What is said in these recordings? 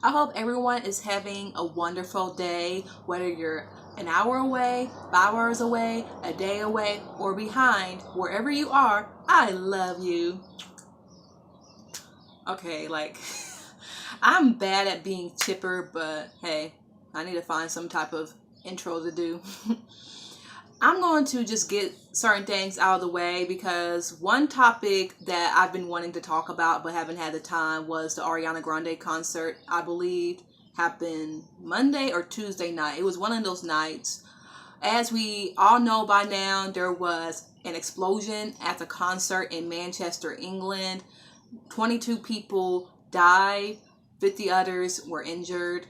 I hope everyone is having a wonderful day, whether you're an hour away, 5 hours away, a day away, or behind. Wherever you are, I love you. Okay, I'm bad at being chipper, but hey, I need to find some type of intro to do. I'm going to just get certain things out of the way because one topic that I've been wanting to talk about but haven't had the time was the Ariana Grande concert. I believe happened Monday or Tuesday night. It was one of those nights. As we all know by now, there was an explosion at the concert in Manchester, England. 22 people died, 50 others were injured.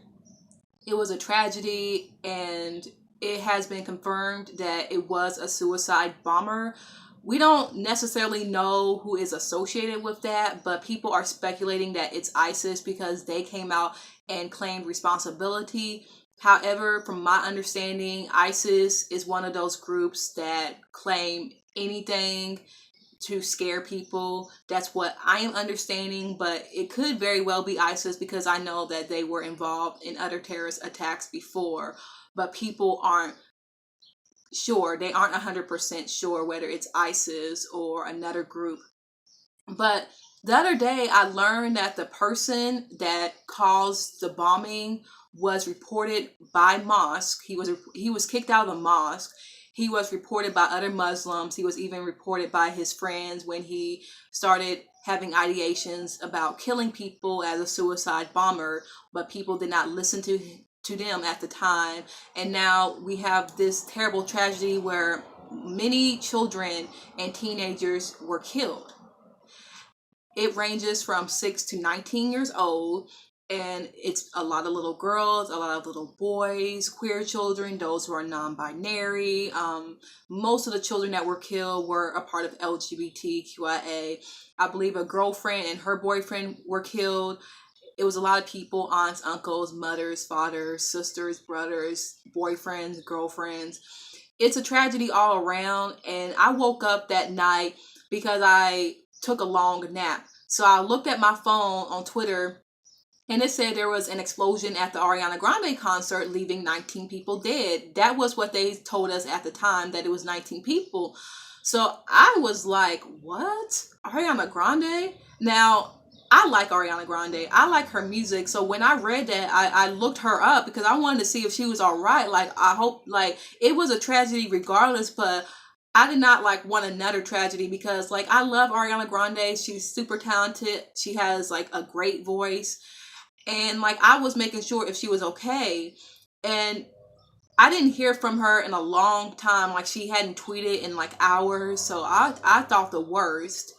It was a tragedy, and it has been confirmed that it was a suicide bomber. We don't necessarily know who is associated with that, but people are speculating that it's ISIS because they came out and claimed responsibility. However, from my understanding, ISIS is one of those groups that claim anything to scare people. That's what I am understanding, but it could very well be ISIS because I know that they were involved in other terrorist attacks before, but people aren't sure. They aren't 100% sure whether it's ISIS or another group. But the other day I learned that the person that caused the bombing was reported by mosque. He was kicked out of the mosque. He was reported by other Muslims. He was even reported by his friends when he started having ideations about killing people as a suicide bomber, but people did not listen to them at the time. And now we have this terrible tragedy where many children and teenagers were killed. It ranges from 6 to 19 years old, and it's a lot of little girls, a lot of little boys, queer children, those who are non-binary. Most of the children that were killed were a part of LGBTQIA. I believe a girlfriend and her boyfriend were killed. It was a lot of people, aunts, uncles, mothers, fathers, sisters, brothers, boyfriends, girlfriends. It's a tragedy all around, and I woke up that night because I took a long nap. So I looked at my phone on Twitter, and it said there was an explosion at the Ariana Grande concert, leaving 19 people dead. That was what they told us at the time, that it was 19 people. So I was like, what? Ariana Grande? Now, I like Ariana Grande. I like her music. So when I read that, I looked her up because I wanted to see if she was all right. I hope, it was a tragedy regardless, but I did not want another tragedy because I love Ariana Grande. She's super talented. She has a great voice. And I was making sure if she was okay. And I didn't hear from her in a long time. She hadn't tweeted in hours. So I thought the worst.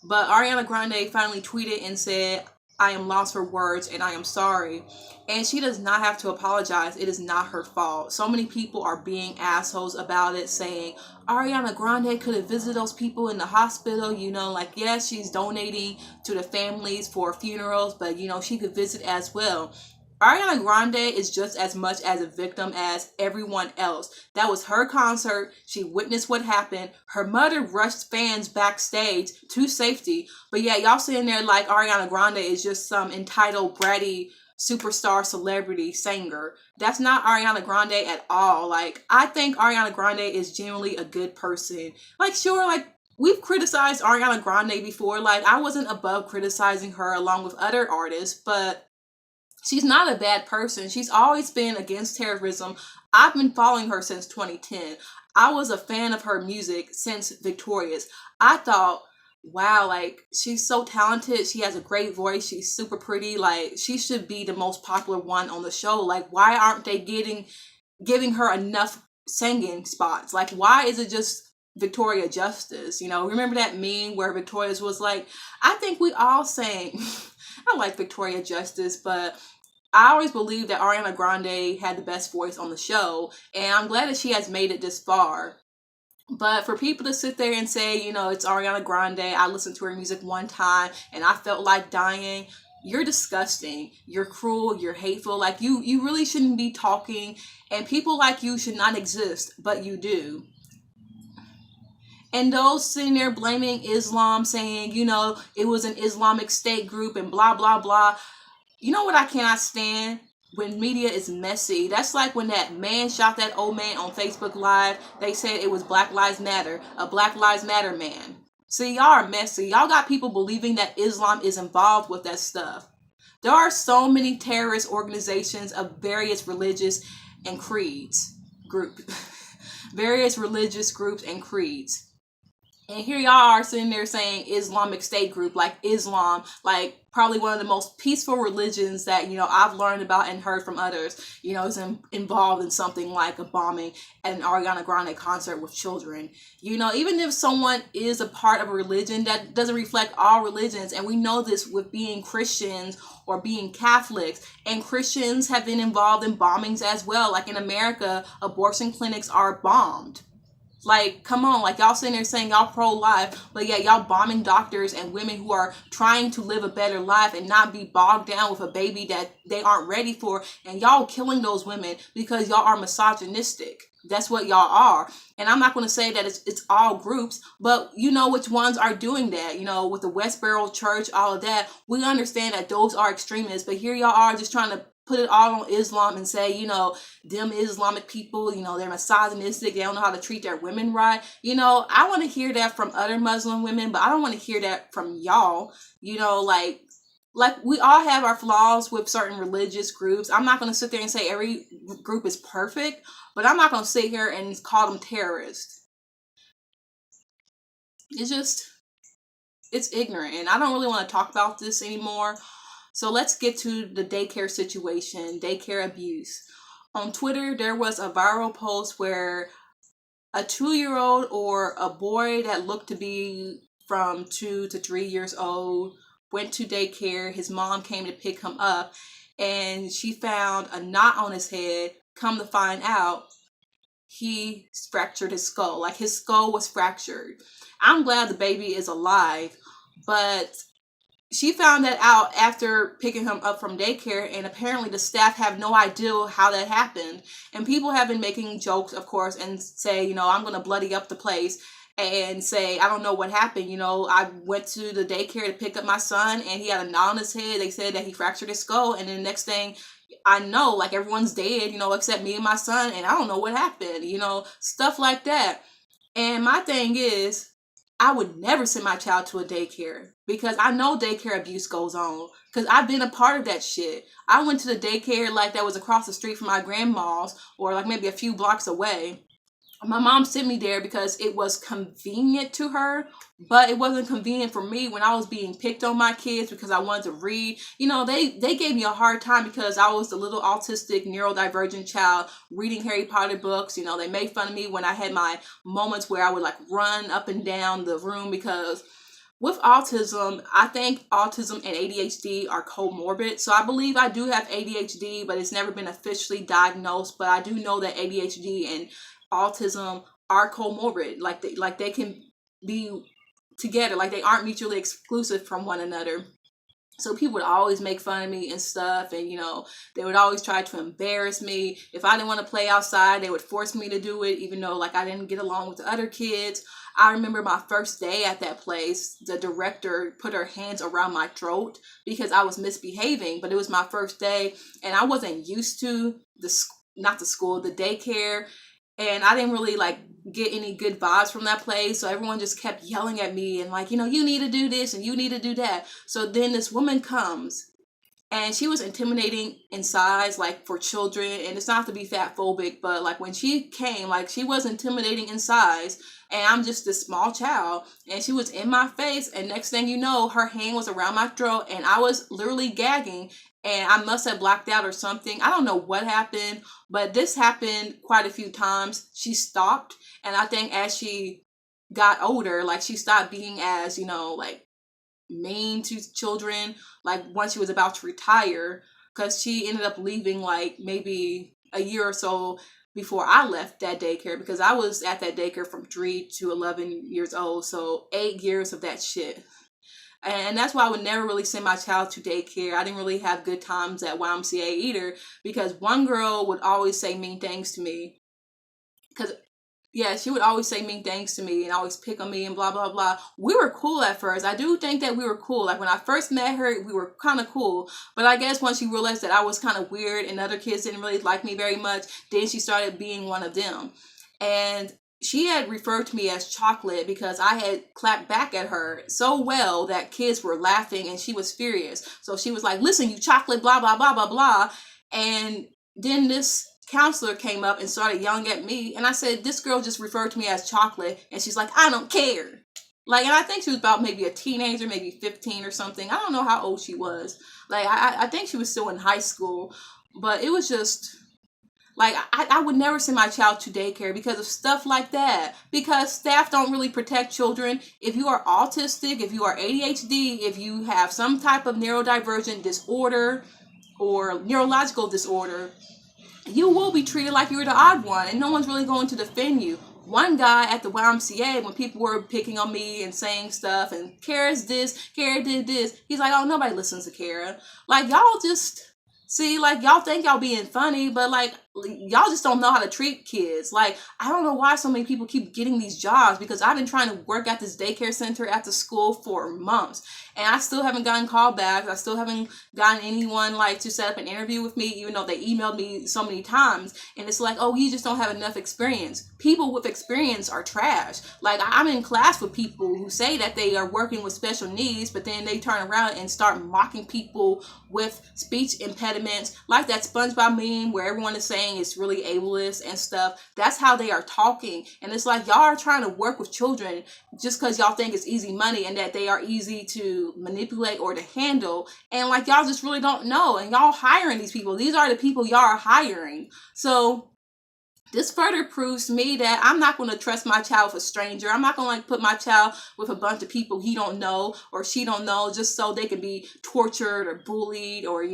But Ariana Grande finally tweeted and said, I am lost for words and I am sorry. And she does not have to apologize. It is not her fault. So many people are being assholes about it, saying Ariana Grande could have visited those people in the hospital. Yes, she's donating to the families for funerals, but she could visit as well. Ariana Grande is just as much as a victim as everyone else. That was her concert. She witnessed what happened. Her mother rushed fans backstage to safety. But yeah, y'all sitting there like Ariana Grande is just some entitled, bratty, superstar celebrity singer. That's not Ariana Grande at all. I think Ariana Grande is genuinely a good person. Sure, we've criticized Ariana Grande before. I wasn't above criticizing her along with other artists, but she's not a bad person. She's always been against terrorism. I've been following her since 2010. I was a fan of her music since Victorious. I thought, wow, she's so talented. She has a great voice. She's super pretty. She should be the most popular one on the show. Why aren't they giving her enough singing spots? Why is it just Victoria Justice? Remember that meme where Victoria's was I think we all sang. I like Victoria Justice, but I always believed that Ariana Grande had the best voice on the show, and I'm glad that she has made it this far. But for people to sit there and say, it's Ariana Grande, I listened to her music one time and I felt like dying, you're disgusting. You're cruel. You're hateful. You really shouldn't be talking, and people like you should not exist, but you do. And those sitting there blaming Islam, saying, it was an Islamic State group and blah, blah, blah. You know what I cannot stand? When media is messy. That's like when that man shot that old man on Facebook Live. They said it was Black Lives Matter, a Black Lives Matter man. See, y'all are messy. Y'all got people believing that Islam is involved with that stuff. There are so many terrorist organizations of various religious and creeds. Various religious groups and creeds. And here y'all are sitting there saying Islamic State group, like Islam, like probably one of the most peaceful religions that, I've learned about and heard from others, is involved in something like a bombing at an Ariana Grande concert with children. Even if someone is a part of a religion, that doesn't reflect all religions. And we know this with being Christians or being Catholics. And Christians have been involved in bombings as well. Like in America, abortion clinics are bombed. Like, come on, like y'all sitting there saying y'all pro-life, but yeah, y'all bombing doctors and women who are trying to live a better life and not be bogged down with a baby that they aren't ready for, and y'all killing those women because y'all are misogynistic. That's what y'all are. And I'm not going to say that it's all groups, but you know which ones are doing that. With the Westboro Church, all of that, we understand that those are extremists, but here y'all are just trying to put it all on Islam and say, them Islamic people, they're misogynistic. They don't know how to treat their women right. I want to hear that from other Muslim women, but I don't want to hear that from y'all. Like we all have our flaws with certain religious groups. I'm not going to sit there and say every group is perfect, but I'm not going to sit here and call them terrorists. It's ignorant, and I don't really want to talk about this anymore. So let's get to the daycare situation, daycare abuse. On Twitter, there was a viral post where a 2-year-old or a boy that looked to be from 2 to 3 years old went to daycare. His mom came to pick him up, and she found a knot on his head. Come to find out, he fractured his skull. Like, his skull was fractured. I'm glad the baby is alive, but she found that out after picking him up from daycare, and apparently the staff have no idea how that happened. And people have been making jokes, of course, and say, I'm going to bloody up the place and say, I don't know what happened. I went to the daycare to pick up my son, and he had a knot on his head. They said that he fractured his skull, and then the next thing I know, like, everyone's dead, except me and my son, and I don't know what happened, stuff like that. And my thing is, I would never send my child to a daycare because I know daycare abuse goes on because I've been a part of that shit. I went to the daycare like that was across the street from my grandma's or like maybe a few blocks away. My mom sent me there because it was convenient to her, but it wasn't convenient for me when I was being picked on my kids because I wanted to read. They gave me a hard time because I was the little autistic, neurodivergent child reading Harry Potter books. They made fun of me when I had my moments where I would like run up and down the room because with autism, I think autism and ADHD are comorbid. So I believe I do have ADHD, but it's never been officially diagnosed. But I do know that ADHD and autism are comorbid. Like they can be together. Like they aren't mutually exclusive from one another. So people would always make fun of me and stuff, and they would always try to embarrass me. If I didn't want to play outside, they would force me to do it, even though like I didn't get along with the other kids. I remember my first day at that place, the director put her hands around my throat because I was misbehaving, but it was my first day and I wasn't used to the daycare, and I didn't really like get any good vibes from that place. So everyone just kept yelling at me and like, you need to do this and you need to do that. So then this woman comes, and she was intimidating in size, like for children. And it's not to be fat phobic, but like when she came, like she was intimidating in size. And I'm just this small child. And she was in my face. And next thing you know, her hand was around my throat. And I was literally gagging. And I must have blacked out or something. I don't know what happened. But this happened quite a few times. She stopped. And I think as she got older, like she stopped being as, like mean to children, like once she was about to retire, because she ended up leaving like maybe a year or so before I left that daycare, because I was at that daycare from 3 to 11 years old, so 8 years of that shit. And that's why I would never really send my child to daycare. I didn't really have good times at YMCA either, because one girl would always say mean things to me, because Yeah, she would always say mean things to me and always pick on me and blah blah blah. We were cool at first. I do think that we were cool. Like when I first met her, we were kind of cool. But I guess once she realized that I was kind of weird and other kids didn't really like me very much, then she started being one of them. And she had referred to me as chocolate because I had clapped back at her so well that kids were laughing and she was furious. So she was like, "Listen, you chocolate, blah blah blah blah blah." And then this counselor came up and started yelling at me, and I said, "This girl just referred to me as chocolate," and she's like, "I don't care." Like, and I think she was about maybe a teenager, maybe 15 or something. I don't know how old she was. Like, I think she was still in high school, but it was just like I would never send my child to daycare because of stuff like that. Because staff don't really protect children. If you are autistic, if you are ADHD, if you have some type of neurodivergent disorder or neurological disorder, you will be treated like you're the odd one, and no one's really going to defend you. One guy at the YMCA, when people were picking on me and saying stuff, and Kara's this, Kara did this, he's like, "Oh, nobody listens to Kara." Like, y'all just see, like, y'all think y'all being funny, but like, y'all just don't know how to treat kids. Like, I don't know why so many people keep getting these jobs, because I've been trying to work at this daycare center at the school for months, and I still haven't gotten callbacks. I still haven't gotten anyone like to set up an interview with me, even though they emailed me so many times. And it's like, "Oh, you just don't have enough experience." People with experience are trash. Like, I'm in class with people who say that they are working with special needs, but then they turn around and start mocking people with speech impediments, like that SpongeBob meme where everyone is saying it's really ableist and stuff. That's how they are talking. And it's like, y'all are trying to work with children just because y'all think it's easy money and that they are easy to manipulate or to handle. And like, y'all just really don't know. And y'all hiring these people. These are the people y'all are hiring. So this further proves to me that I'm not going to trust my child with a stranger. I'm not going to like put my child with a bunch of people he don't know or she don't know just so they can be tortured or bullied or,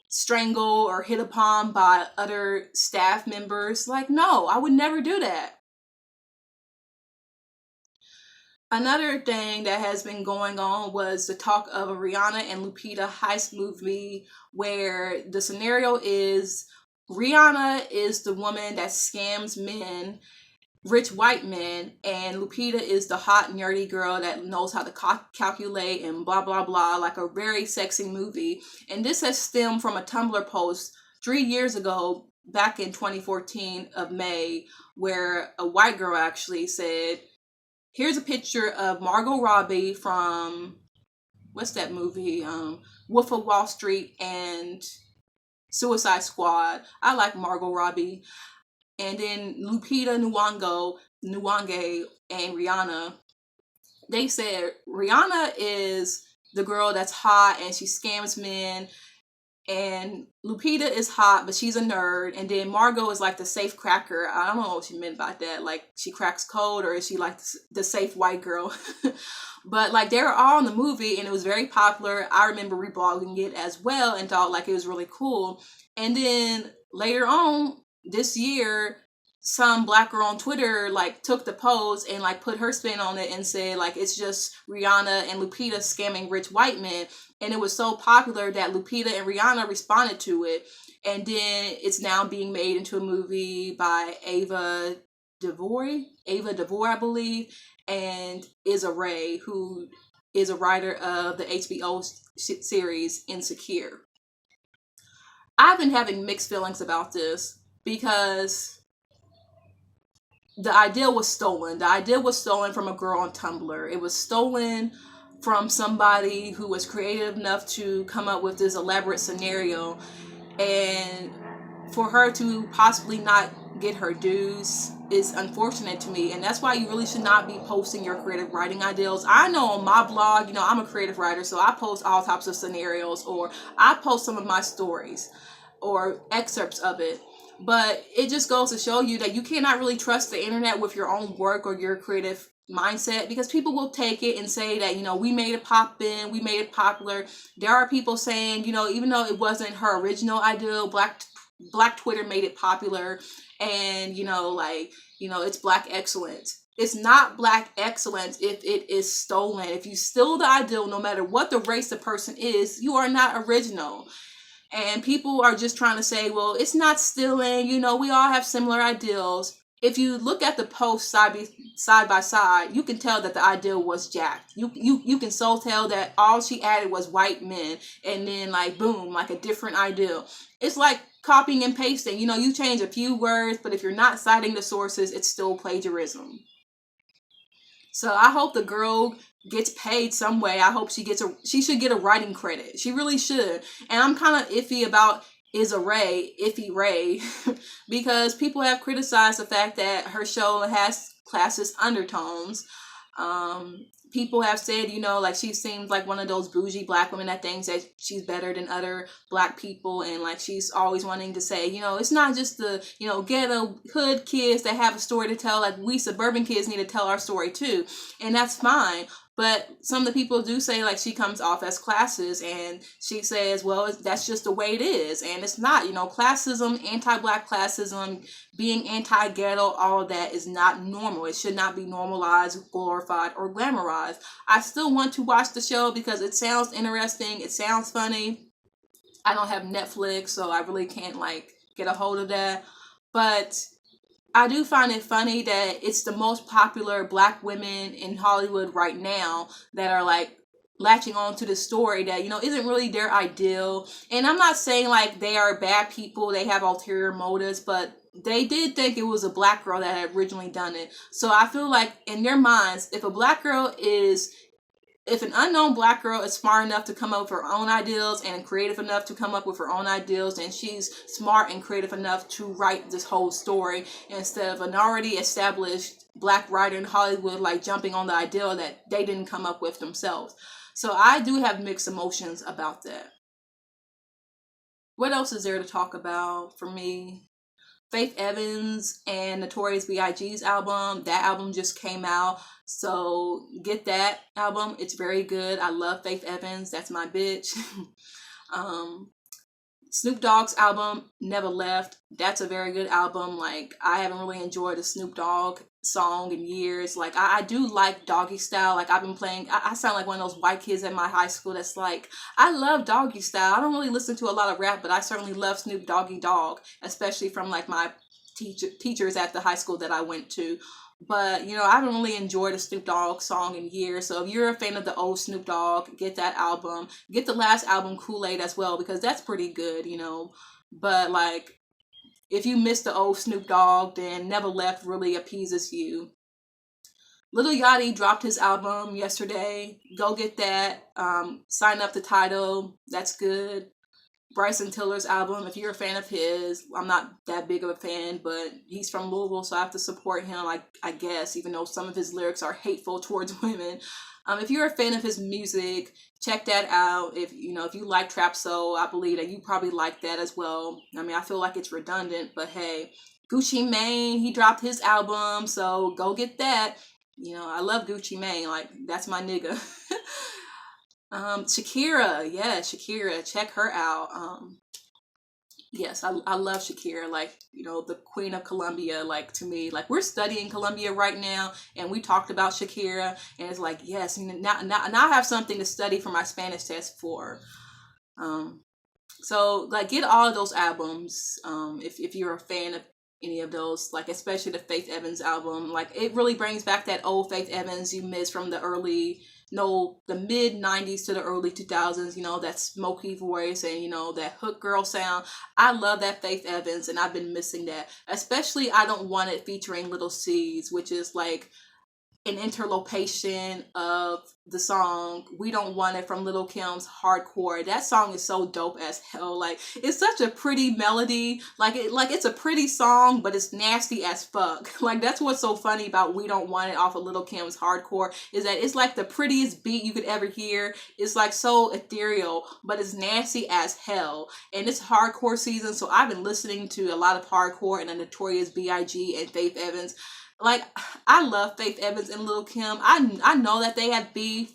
strangled or hit upon by other staff members. Like, no, I would never do that. Another thing that has been going on was the talk of a Rihanna and Lupita heist movie, where the scenario is Rihanna is the woman that scams men, rich white men, and Lupita is the hot nerdy girl that knows how to calculate and blah blah blah, like a very sexy movie. And this has stemmed from a Tumblr post 3 years ago, back in 2014 of May, where a white girl actually said, "Here's a picture of Margot Robbie from, what's that movie? Wolf of Wall Street and Suicide Squad. I like Margot Robbie." And then Lupita Nyong'o, and Rihanna, they said Rihanna is the girl that's hot and she scams men, and Lupita is hot, but she's a nerd. And then Margot is like the safe cracker. I don't know what she meant by that. Like, she cracks code, or is she like the safe white girl? But like, they were all in the movie and it was very popular. I remember reblogging it as well and thought like it was really cool. And then later on this year, some black girl on Twitter like took the post and like put her spin on it and said like it's just Rihanna and Lupita scamming rich white men. And it was so popular that Lupita and Rihanna responded to it. And then it's now being made into a movie by Ava DeVore, I believe, and Issa Rae, who is a writer of the HBO series Insecure. I've been having mixed feelings about this because the idea was stolen. The idea was stolen from a girl on Tumblr. It was stolen from somebody who was creative enough to come up with this elaborate scenario. And for her to possibly not get her dues is unfortunate to me. And that's why you really should not be posting your creative writing ideals. I know on my blog, I'm a creative writer, so I post all types of scenarios, or I post some of my stories or excerpts of it. But it just goes to show you that you cannot really trust the internet with your own work or your creative mindset, because people will take it and say that, we made it pop in, we made it popular. There are people saying, even though it wasn't her original idea, black Twitter made it popular, and it's black excellence. It's not black excellence if it is stolen. If you steal the ideal, no matter what the race the person is, you are not original. And people are just trying to say, well, it's not stealing, we all have similar ideals. if you look at the posts side by side, you can tell that the ideal was jacked. You can so tell that all she added was white men, and then like boom, like a different ideal. It's like copying and pasting. You know, you change a few words, but if you're not citing the sources, it's still plagiarism. So I hope the girl gets paid some way. I hope she should get a writing credit. She really should. And I'm kind of iffy about Iffy Ray, because people have criticized the fact that her show has classist undertones. People have said, you know, like she seems like one of those bougie black women that thinks that she's better than other black people, and like she's always wanting to say, you know, it's not just the, you know, ghetto hood kids that have a story to tell. Like we suburban kids need to tell our story too, and that's fine. But some of the people do say like she comes off as classist, and she says, well, that's just the way it is. And it's not, you know, classism, anti-black classism, being anti-ghetto, all of that is not normal. It should not be normalized, glorified, or glamorized. I still want to watch the show because it sounds interesting. It sounds funny. I don't have Netflix, so I really can't like get a hold of that. But I do find it funny that it's the most popular black women in Hollywood right now that are like latching on to the story that, you know, isn't really their ideal. And I'm not saying like they are bad people, they have ulterior motives, but they did think it was a black girl that had originally done it. So I feel like in their minds, if an unknown black girl is smart enough to come up with her own ideals and creative enough to come up with her own ideals, then she's smart and creative enough to write this whole story, instead of an already established black writer in Hollywood like jumping on the ideal that they didn't come up with themselves. So I do have mixed emotions about that. What else is there to talk about for me? Faith Evans and Notorious B.I.G.'s album. That album just came out. So get that album. It's very good. I love Faith Evans. That's my bitch. Snoop Dogg's album, Never Left. That's a very good album. Like, I haven't really enjoyed a Snoop Dogg song in years. Like, I do like Doggy Style. Like, I've been playing, I sound like one of those white kids at my high school that's like, I love Doggy Style. I don't really listen to a lot of rap, but I certainly love Snoop Doggy Dogg, especially from like my teachers at the high school that I went to. But, you know, I haven't really enjoyed a Snoop Dogg song in years. So if you're a fan of the old Snoop Dogg, get that album. Get the last album, Kool-Aid, as well, because that's pretty good, you know. But, like, if you miss the old Snoop Dogg, then Never Left really appeases you. Lil Yachty dropped his album yesterday. Go get that. Sign up the title. That's good. Bryson Tiller's album, if you're a fan of his, I'm not that big of a fan, but he's from Louisville, so I have to support him, I guess, even though some of his lyrics are hateful towards women. If you're a fan of his music, check that out. If you like trap soul, I believe that you probably like that as well. I mean, I feel like it's redundant, but hey, Gucci Mane, he dropped his album, so go get that. You know, I love Gucci Mane, like that's my nigga. Shakira, yeah, Shakira, check her out. Yes, I love Shakira, like, you know, the Queen of Colombia. Like, to me, like, we're studying Colombia right now, and we talked about Shakira, and it's like, yes, now I have something to study for my Spanish test for. So, like, get all of those albums, if you're a fan of any of those, like, especially the Faith Evans album. Like, it really brings back that old Faith Evans you missed from the mid 90s to the early 2000s, you know, that smoky voice and, you know, that hook girl sound. I love that Faith Evans, and I've been missing that. Especially I Don't Want It featuring Little C's, which is like an interlopation of the song We Don't Want It from Lil' Kim's Hardcore. That song is so dope as hell. Like, it's such a pretty melody. Like it's a pretty song, but it's nasty as fuck. Like, that's what's so funny about We Don't Want It off of Lil' Kim's Hardcore, is that it's like the prettiest beat you could ever hear. It's like so ethereal, but it's nasty as hell. And it's hardcore season, so I've been listening to a lot of hardcore and the Notorious B.I.G. and Faith Evans. Like, I love Faith Evans and Lil' Kim. I know that they had beef,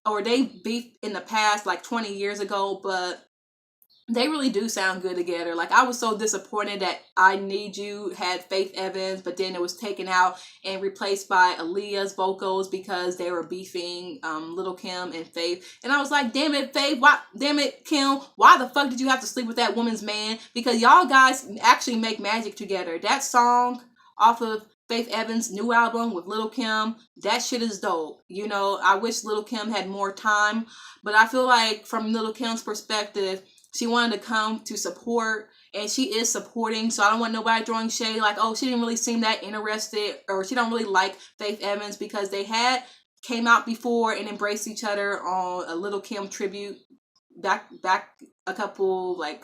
or they beefed in the past, like 20 years ago, but they really do sound good together. Like, I was so disappointed that I Need You had Faith Evans, but then it was taken out and replaced by Aaliyah's vocals because they were beefing Lil' Kim and Faith. And I was like, damn it, Faith, damn it, Kim, why the fuck did you have to sleep with that woman's man? Because y'all guys actually make magic together. That song off of Faith Evans' new album with Lil' Kim, that shit is dope. You know, I wish Lil' Kim had more time, but I feel like from Lil' Kim's perspective, she wanted to come to support, and she is supporting. So I don't want nobody throwing shade like, oh, she didn't really seem that interested, or she don't really like Faith Evans, because they had came out before and embraced each other on a Lil' Kim tribute back a couple like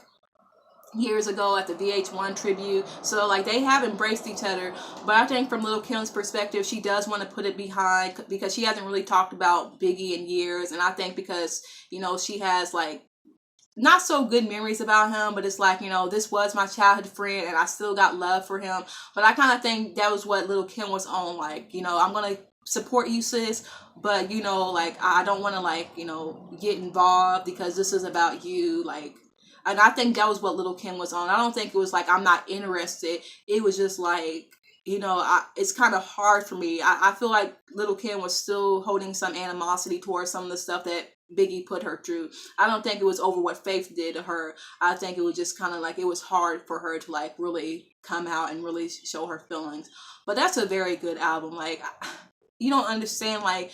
years ago at the VH1 tribute. So like they have embraced each other, but I think from Lil' Kim's perspective, she does want to put it behind, because she hasn't really talked about Biggie in years. And I think because, you know, she has like not so good memories about him, but it's like, you know, this was my childhood friend and I still got love for him. But I kind of think that was what Lil' Kim was on, like, you know, I'm gonna support you, sis, but you know, like I don't want to, like, you know, get involved because this is about you, like. And I think that was what Lil' Kim was on. I don't think it was like I'm not interested. It was just like, you know, it's kind of hard for me. I feel like Lil' Kim was still holding some animosity towards some of the stuff that Biggie put her through. I don't think it was over what Faith did to her. I think it was just kind of like it was hard for her to like really come out and really show her feelings. But that's a very good album. Like, you don't understand, like,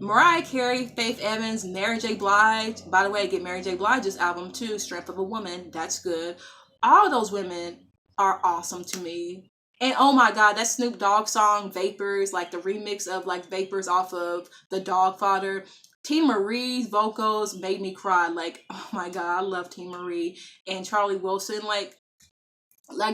Mariah Carey, Faith Evans, Mary J. Blige. By the way, get Mary J. Blige's album too, Strength of a Woman. That's good. All those women are awesome to me. And oh my God, that Snoop Dogg song, Vapors, like the remix of like Vapors off of The Dogfather. Tina Marie's vocals made me cry. Like, oh my God, I love Tina Marie. And Charlie Wilson, like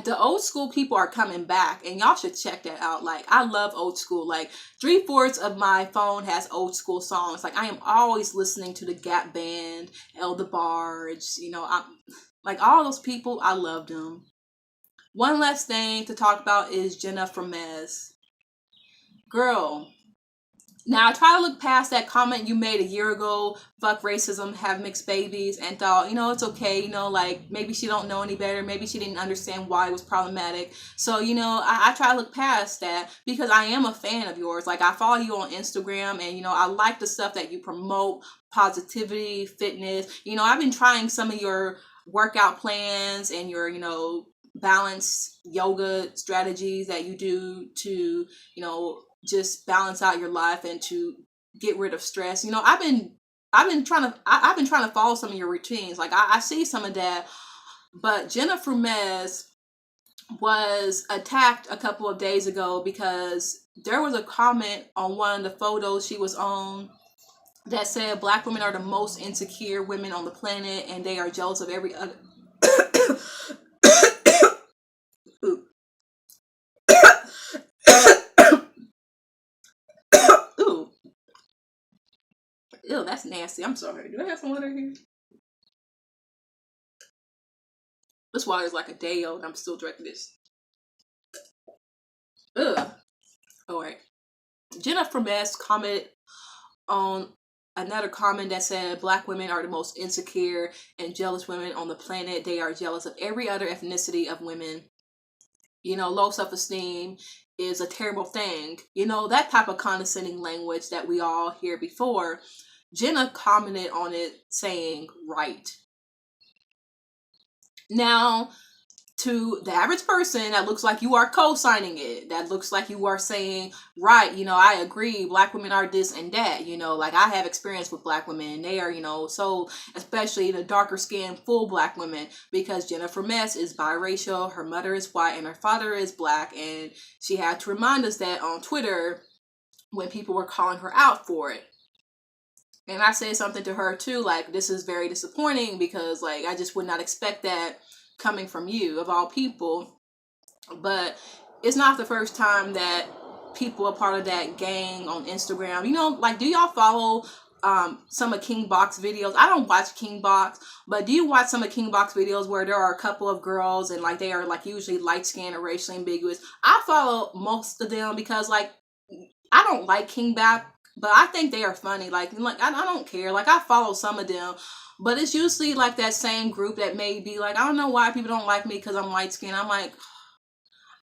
the old school people are coming back, and y'all should check that out. Like, I love old school. Like 3/4 of my phone has old school songs. Like, I am always listening to the Gap Band, El DeBarge, you know, I'm like all those people. I love them. One last thing to talk about is Jenna from Mez. Girl, now I try to look past that comment you made a year ago, fuck racism, have mixed babies, and thought, you know, it's okay, you know, like maybe she don't know any better, maybe she didn't understand why it was problematic. So, you know, I try to look past that because I am a fan of yours. Like, I follow you on Instagram, and, you know, I like the stuff that you promote, positivity, fitness. You know, I've been trying some of your workout plans and your, you know, balanced yoga strategies that you do to, you know, just balance out your life and to get rid of stress. You know, I've been trying to follow some of your routines. Like, I see some of that, but Jennifer Mez was attacked a couple of days ago because there was a comment on one of the photos she was on that said Black women are the most insecure women on the planet and they are jealous of every other. Ooh. Ew, that's nasty. I'm sorry. Do I have some water here? This water is like a day old. I'm still drinking this. Ugh. All right. Jennifer Mess commented on another comment that said Black women are the most insecure and jealous women on the planet. They are jealous of every other ethnicity of women. You know, low self-esteem is a terrible thing. You know, that type of condescending language that we all hear before. Jenna commented on it saying, right. Now, to the average person, that looks like you are co-signing it. That looks like you are saying, right, you know, I agree, Black women are this and that. You know, like, I have experience with Black women. They are, you know, so, especially the darker skinned, full Black women, because Jennifer Mess is biracial, her mother is white, and her father is Black, and she had to remind us that on Twitter when people were calling her out for it. And I said something to her too, like, this is very disappointing because, like, I just would not expect that coming from you, of all people. But it's not the first time that people are part of that gang on Instagram. You know, like, do y'all follow some of King Box videos? I don't watch King Box, but do you watch some of King Box videos where there are a couple of girls and, like, they are, like, usually light-skinned or racially ambiguous? I follow most of them because, like, I don't like King Box, but I think they are funny. Like I don't care. Like, I follow some of them, but it's usually like that same group that may be like, I don't know why people don't like me because I'm light skinned. I'm like,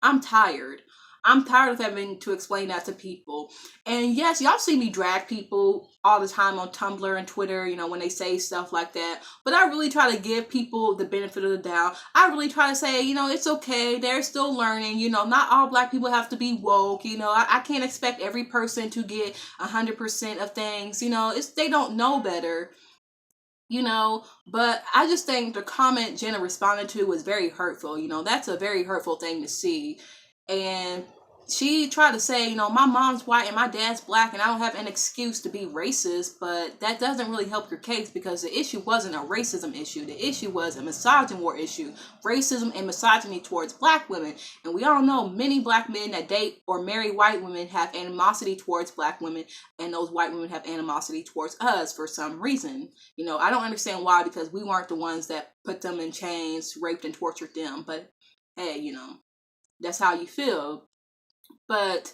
I'm tired. I'm tired of having to explain that to people. And yes, y'all see me drag people all the time on Tumblr and Twitter, you know, when they say stuff like that. But I really try to give people the benefit of the doubt. I really try to say, you know, it's okay. They're still learning. You know, not all black people have to be woke. You know, I can't expect every person to get 100% of things. You know, they don't know better. You know, but I just think the comment Jenna responded to was very hurtful. You know, that's a very hurtful thing to see. And she tried to say, you know, my mom's white and my dad's black and I don't have an excuse to be racist, but that doesn't really help your case, because the issue wasn't a racism issue. The issue was a misogynoir issue, racism and misogyny towards black women. And we all know many black men that date or marry white women have animosity towards black women, and those white women have animosity towards us for some reason. You know, I don't understand why, because we weren't the ones that put them in chains, raped and tortured them. But hey, you know, that's how you feel. But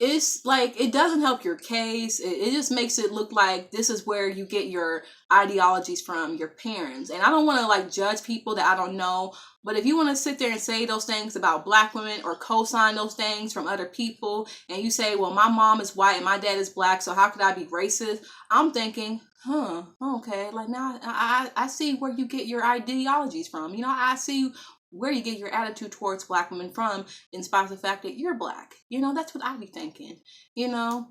it's like, it doesn't help your case. It just makes it look like this is where you get your ideologies from, your parents. And I don't want to like judge people that I don't know, but if you want to sit there and say those things about black women or co-sign those things from other people, and you say, well, my mom is white and my dad is black, so how could I be racist? I'm thinking, okay, like now I see where you get your ideologies from. You know, I see where you get your attitude towards black women from, in spite of the fact that you're black. You know, that's what I be thinking, you know.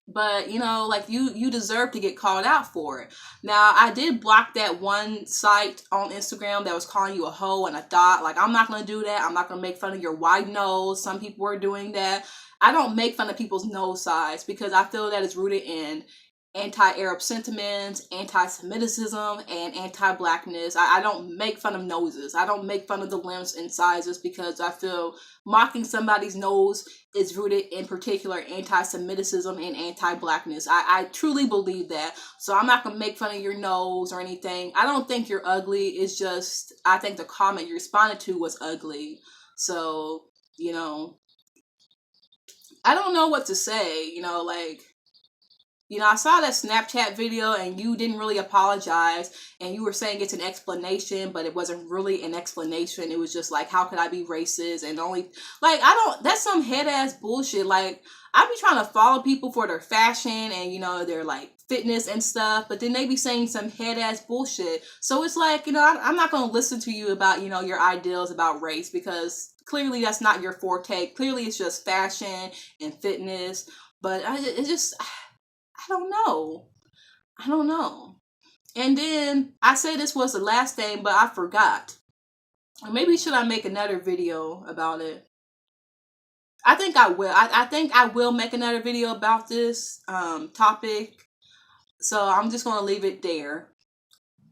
But, you know, like you deserve to get called out for it. Now, I did block that one site on Instagram that was calling you a hoe and a thought. Like, I'm not going to do that. I'm not going to make fun of your wide nose. Some people are doing that. I don't make fun of people's nose size, because I feel that it's rooted in anti-Arab sentiments, anti-Semitism, and anti-blackness. I don't make fun of noses. I don't make fun of the limbs and sizes, because I feel mocking somebody's nose is rooted in particular anti-Semitism and anti-blackness. I truly believe that. So I'm not going to make fun of your nose or anything. I don't think you're ugly. It's just, I think the comment you responded to was ugly. So, you know, I don't know what to say, you know, like, you know, I saw that Snapchat video and you didn't really apologize, and you were saying it's an explanation, but it wasn't really an explanation. It was just like, how could I be racist? And only, like, that's some head ass bullshit. Like, I be trying to follow people for their fashion and, you know, their like fitness and stuff, but then they be saying some head ass bullshit. So it's like, you know, I'm not going to listen to you about, you know, your ideals about race, because clearly that's not your forte. Clearly it's just fashion and fitness. But it's just, I don't know. I don't know. And then I say this was the last thing, but I forgot. Or maybe should I make another video about it? I think I will. I think I will make another video about this topic. So I'm just going to leave it there.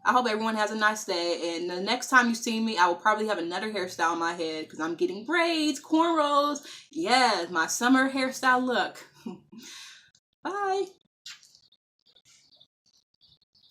I hope everyone has a nice day. And the next time you see me, I will probably have another hairstyle in my head, because I'm getting braids, cornrows. Yes, my summer hairstyle look. Bye.